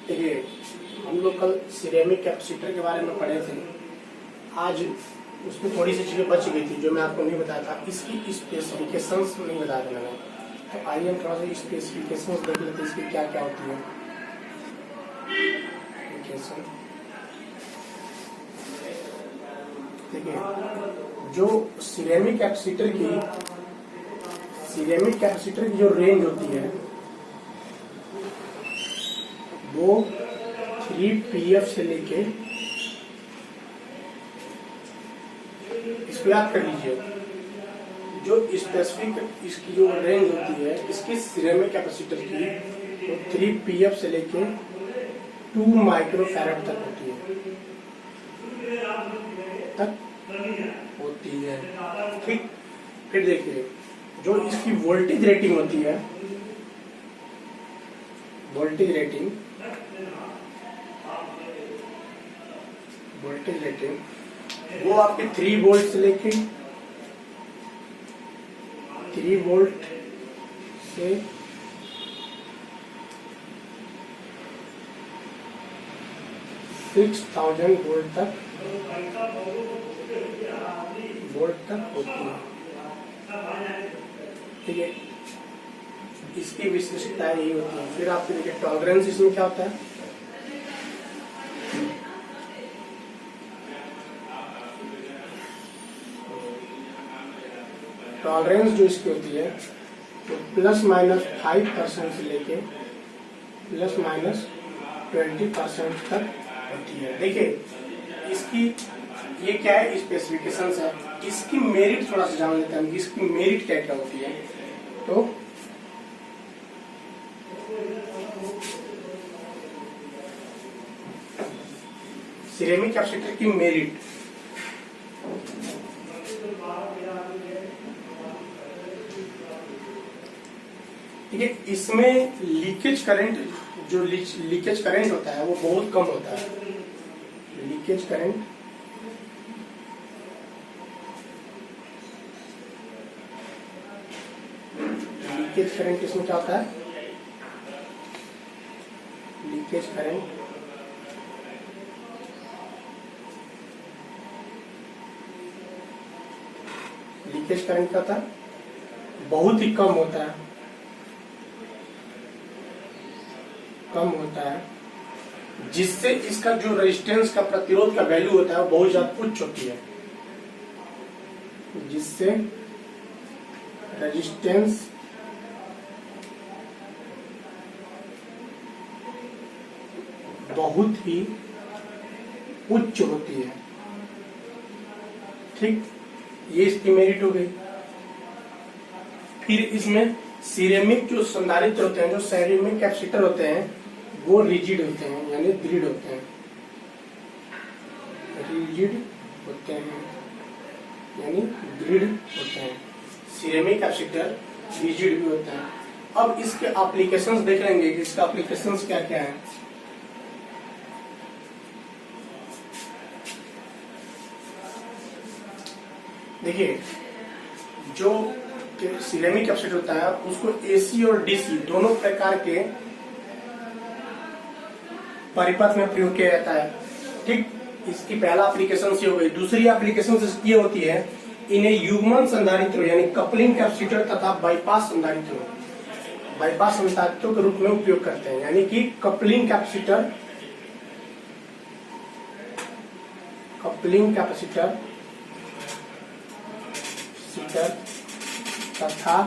देखिए, हम लोग कल सिरेमिक कैपेसिटर के बारे में पढ़े थे। आज उसमें थोड़ी सी चीज़ें बच गई थी जो मैं आपको नहीं बताया था। इसकी स्पेसिफिकेशंस नहीं बताया था मैंने, तो आइए हम थोड़ा सा स्पेसिफिकेशंस देख लेते हैं इसकी क्या क्या होती है। देखिए, जो सिरेमिक कैपेसिटर की जो रेंज होती है वो 3 pf से लेके, इसको याद कर लीजिए, जो स्पेसिफिक इसकी जो रेंज होती है इसकी सिरेमिक कैपेसिटर की, वो 3 pf से लेके 2 माइक्रोफैराड तक होती है। ठीक, फिर देखिए, जो इसकी वोल्टेज रेटिंग होती है, वोल्टेज रेटिंग वो आपके 3 वोल्ट से लेके 3 वोल्ट से 6000 वोल्ट तक होती है। ठीक है, इसकी विशिष्टता यही होती है। फिर आपको देखिए टॉलरेंस, इसमें क्या होता है, टॉलरेंस जो इसकी होती है तो ±5% से लेके ±20% तक होती है। देखिए, इसकी ये क्या है, स्पेसिफिकेशंस है। इसकी मेरिट थोड़ा सा जान लेते हैं, इसकी मेरिट क्या क्या होती है। तो सिरेमिक कैपेसिटर की मेरिट, ठीक है, इसमें लीकेज करंट, जो लीकेज करंट होता है वो बहुत कम होता है। लीकेज करंट इसमें क्या होता है, लीकेज करंट क्या होता है, बहुत ही कम होता है, जिससे इसका जो रेजिस्टेंस का, प्रतिरोध का वैल्यू होता है वो बहुत ज्यादा उच्च होती है, जिससे रेजिस्टेंस बहुत ही उच्च होती है। ठीक, ये इसकी मेरिट हो गई। फिर इसमें सिरेमिक जो संधारित्र होते हैं, जो सिरेमिक कैपेसिटर होते हैं, वो रिजिड होते हैं, यानी दृढ़ होते हैं। सिरेमिक कैपेसिटर रिजिड भी होते हैं। अब इसके एप्लीकेशंस देख लेंगे कि इसका एप्लीकेशंस क्या क्या है। देखिए, जो सिरेमिक कैपेसिटर होता है उसको एसी और डीसी दोनों प्रकार के परिपथ में प्रयोग किया जाता है। ठीक, इसकी पहला एप्लीकेशन से हो गई। दूसरी एप्लीकेशन ये होती है, इन्हें युग्मन संधारित्र यानी कपलिंग कैपेसिटर तथा बाईपास संधारित्रों के रूप में उपयोग करते हैं। यानी कि कपलिंग कैपेसिटर तथा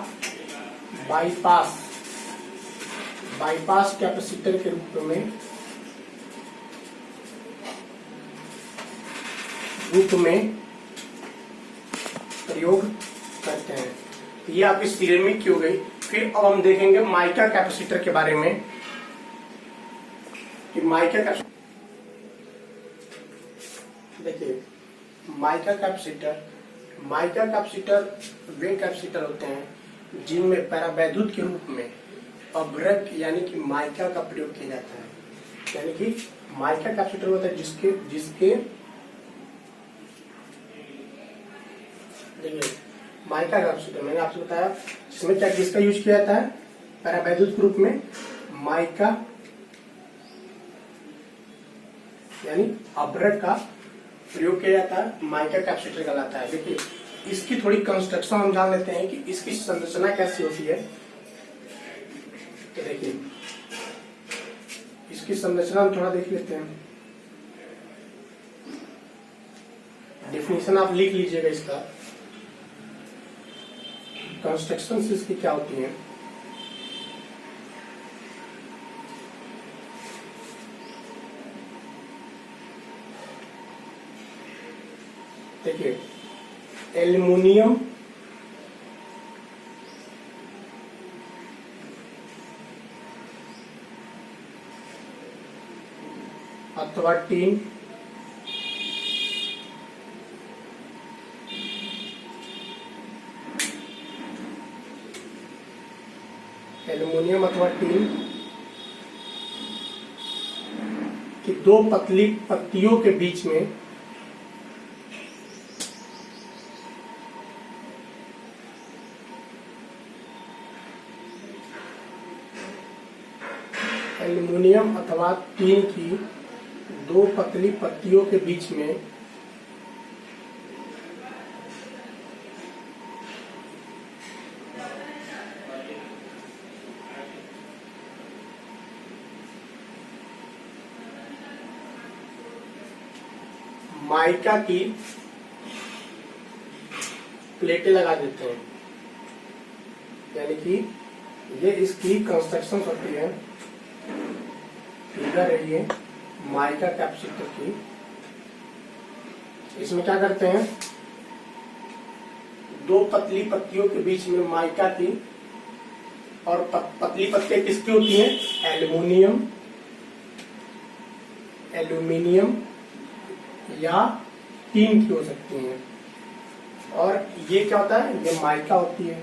बाईपास कैपेसिटर के रूप में प्रयोग करते हैं। तो ये आपकी सिरेमिक की हो गई। फिर अब हम देखेंगे माइका कैपेसिटर के बारे में कि माइका कैपेसिटर, देखिए, माइका कैपेसिटर वे कैपेसिटर होते हैं जिनमें परावैद्युत के रूप में अभ्रक यानी कि माइका का प्रयोग किया जाता है। यानी कि माइका कैपेसिटर होता है जिसके देखिए, माइका कैपेसिटर मैंने आपसे बताया, जिसमें क्या किसका यूज किया जाता है, परावैद्युत के रूप में माइका यानी अभ्रक का प्रयोग किया जाता है, माइका कैपेसिटर कहलाता है। देखिए इसकी थोड़ी कंस्ट्रक्शन हम जान लेते हैं कि इसकी संरचना कैसी होती है। तो देखिए इसकी संरचना हम थोड़ा देख लेते हैं। डेफिनेशन आप लिख लीजिएगा इसका, कंस्ट्रक्शन इसकी क्या होती है। देखिए एल्युमिनियम अथवा टीन एल्युमिनियम अथवा टीन की दो पतली पत्तियों के बीच में एल्युमिनियम अथवा टीन की दो पतली पत्तियों के बीच में माइका की प्लेटें लगा देते हैं। यानी कि ये इसकी कंस्ट्रक्शन होती है, फिगर है ये माइका कैपेसिटर की। इसमें क्या करते हैं, दो पतली पत्तियों के बीच में माइका की, और पतली पत्तियां किसकी होती हैं, एल्यूमिनियम या टीन की हो सकती हैं। और ये क्या होता है, ये माइका होती है।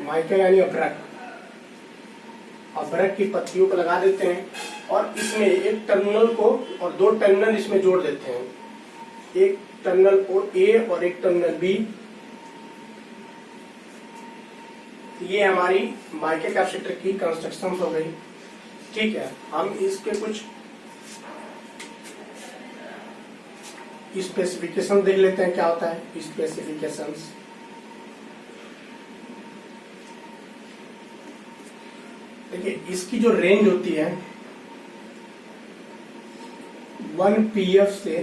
माइका यानी अभ्रक, अभ्रक की पत्तियों को लगा देते हैं और इसमें एक टर्मिनल को और दो टर्मिनल इसमें जोड़ देते हैं, एक टर्मिनल को ए और एक टर्मिनल बी। ये हमारी माइका कैपेसिटर की कंस्ट्रक्शन हो गई। ठीक है, हम इसके कुछ स्पेसिफिकेशन देख लेते हैं, क्या होता है स्पेसिफिकेशंस। देखिए इसकी जो रेंज होती है 1 pf से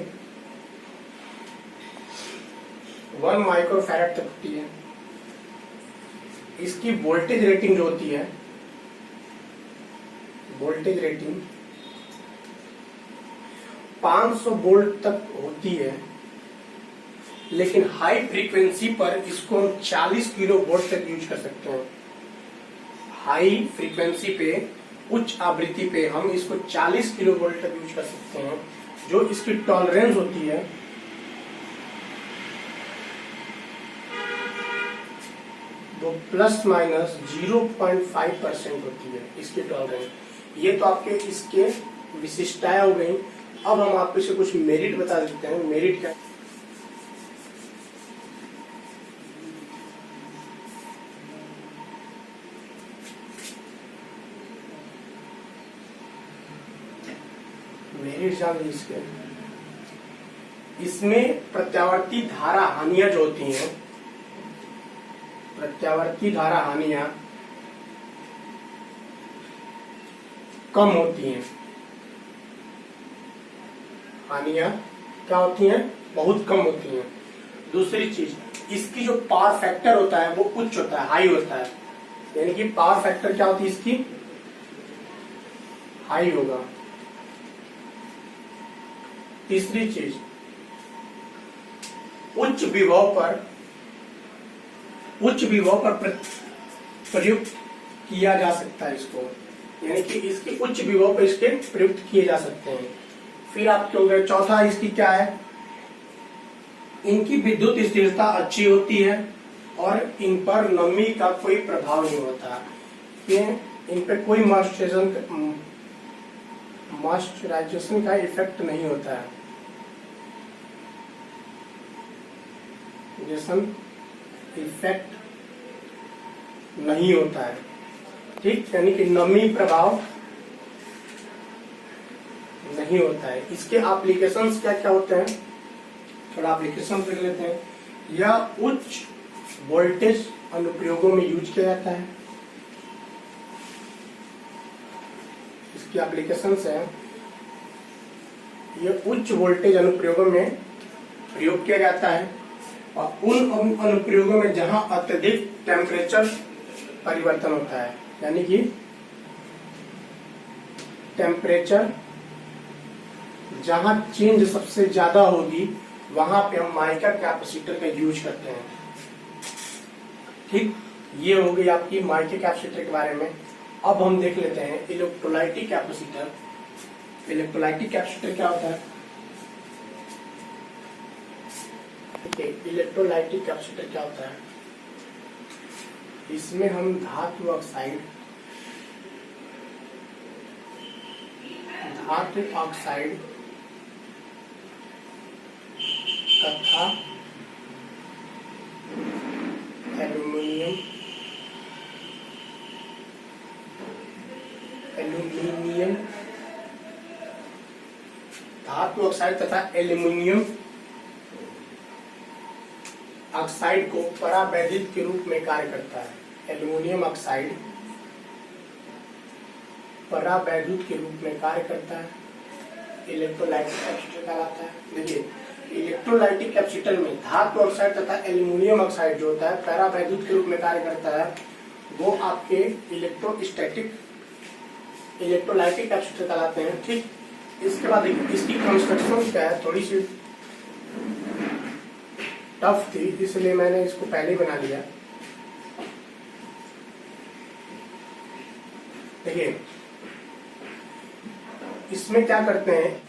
1 माइक्रोफैराड तक होती है। इसकी वोल्टेज रेटिंग जो होती है, वोल्टेज रेटिंग 500 वोल्ट तक होती है, लेकिन हाई फ्रीक्वेंसी पर इसको हम 40 किलो वोल्ट तक यूज कर सकते हैं। हाई फ्रीक्वेंसी पे, उच्च आवृत्ति पे हम इसको 40 किलो वोल्ट तक यूज कर सकते हैं। जो इसकी टॉलरेंस होती है वो प्लस माइनस 0.5% होती है इसकी टॉलरेंस। ये तो आपके इसके विशिष्टताएं हो गई। अब हम आपको इसे कुछ मेरिट बता देते हैं। मेरिट क्या, मेरिट जान लीजिए। इसमें प्रत्यावर्ती धारा हानियां जो होती हैं, प्रत्यावर्ती धारा हानियां कम होती हैं। हानियां क्या होती हैं, बहुत कम होती हैं। दूसरी चीज, इसकी जो पावर फैक्टर होता है वो उच्च होता है, हाई होता है। यानी कि पावर फैक्टर क्या होती है इसकी, हाई होगा। तीसरी चीज, उच्च विभव पर प्रयुक्त किया जा सकता है इसको। यानी कि इसके उच्च विभव पर इसके प्रयुक्त किए जा सकते हैं। फिर आपके हो गए, चौथा इसकी क्या है, इनकी विद्युत स्थिरता अच्छी होती है और इन पर नमी का कोई प्रभाव नहीं होता। ये इन पर कोई मॉइस्चराइजेशन का इफेक्ट नहीं होता है, इफेक्ट नहीं होता है। ठीक, यानी कि नमी प्रभाव नहीं होता है। इसके एप्लीकेशंस क्या क्या होते हैं, थोड़ा एप्लीकेशन देख लेते हैं। यह उच्च वोल्टेज अनुप्रयोगों में यूज किया जाता है। इसकी एप्लीकेशंस है, यह उच्च वोल्टेज अनुप्रयोगों में प्रयोग किया जाता है और उन अनुप्रयोगों में जहां अत्यधिक टेम्परेचर परिवर्तन होता है, यानी कि टेम्परेचर जहां चेंज सबसे ज्यादा होगी वहां पे हम माइका कैपेसिटर का यूज करते हैं। ठीक, ये हो गई आपकी माइका कैपेसिटर के बारे में। अब हम देख लेते हैं इलेक्ट्रोलाइटिक कैपेसिटर। इलेक्ट्रोलाइटिक कैपेसिटर क्या होता है? इलेक्ट्रोलाइटिक कैपेसिटर क्या होता है? इसमें हम धातु ऑक्साइड तथा एल्यूमिनियम धातु ऑक्साइड तथा एल्यूमिनियम ऑक्साइड को परावैद्युत के रूप में कार्य करता है। एल्यूमिनियम ऑक्साइड परावैद्युत के रूप में कार्य करता है, इलेक्ट्रोलाइटिक कैपेसिटर कहलाता है। देखिए, इलेक्ट्रोलाइटिक कैपेसिटर में धातु ऑक्साइड तथा एल्यूमिनियम ऑक्साइड जो होता है परावैद्युत के रूप में कार्य करता है, वो आपके इलेक्ट्रोलाइटिक कैपेसिटर कहलाते हैं। ठीक, इसके बाद इसकी कंस्ट्रक्शन क्या है, थोड़ी सी टफ थी इसलिए मैंने इसको पहले ही बना लिया। देखिए, इसमें क्या करते हैं,